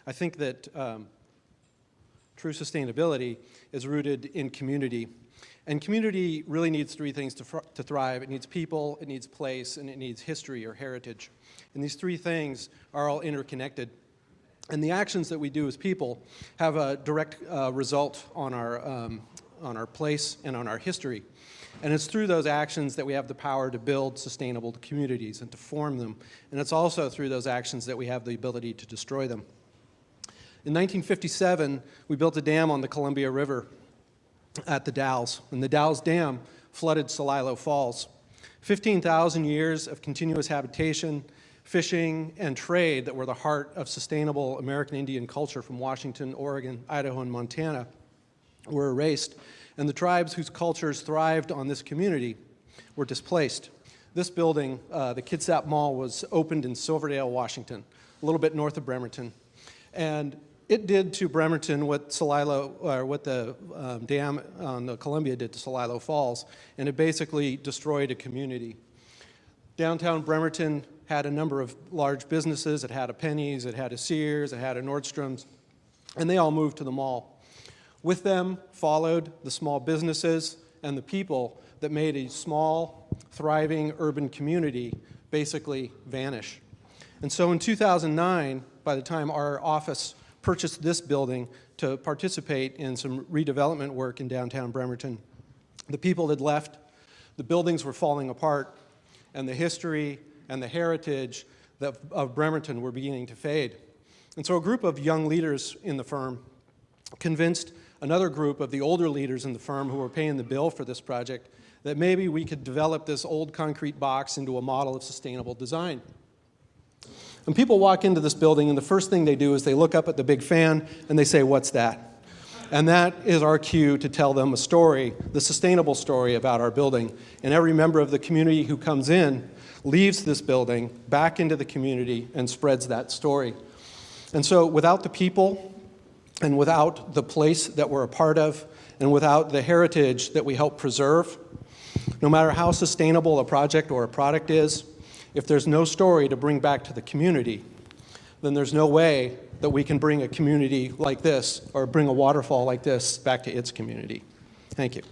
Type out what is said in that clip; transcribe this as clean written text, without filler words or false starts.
I think that true sustainability is rooted in community. And community really needs three things to thrive. It needs people, it needs place, and it needs history or heritage. And these three things are all interconnected. And the actions that we do as people have a direct result on our place and on our history. And it's through those actions that we have the power to build sustainable communities and to form them. And it's also through those actions that we have the ability to destroy them. In 1957, we built a dam on the Columbia River at the Dalles, and the Dalles Dam flooded Celilo Falls. 15,000 years of continuous habitation, fishing, and trade that were the heart of sustainable American Indian culture from Washington, Oregon, Idaho, and Montana were erased, and the tribes whose cultures thrived on this community were displaced. This building, the Kitsap Mall, was opened in Silverdale, Washington, a little bit north of Bremerton. And it did to Bremerton what the dam on the Columbia did to Celilo Falls, and it basically destroyed a community. Downtown Bremerton had a number of large businesses. It had a Penny's, it had a Sears, it had a Nordstrom's, and they all moved to the mall. With them followed the small businesses and the people that made a small, thriving urban community basically vanish. And so in 2009, by the time our office purchased this building to participate in some redevelopment work in downtown Bremerton, the people had left, the buildings were falling apart, and the history and the heritage of Bremerton were beginning to fade. And so a group of young leaders in the firm convinced another group of the older leaders in the firm who were paying the bill for this project that maybe we could develop this old concrete box into a model of sustainable design. And people walk into this building, and the first thing they do is they look up at the big fan and they say, "What's that?" And that is our cue to tell them a story, the sustainable story about our building. And every member of the community who comes in leaves this building back into the community and spreads that story. And so without the people and without the place that we're a part of and without the heritage that we help preserve, no matter how sustainable a project or a product is, if there's no story to bring back to the community, then there's no way that we can bring a community like this or bring a waterfall like this back to its community. Thank you.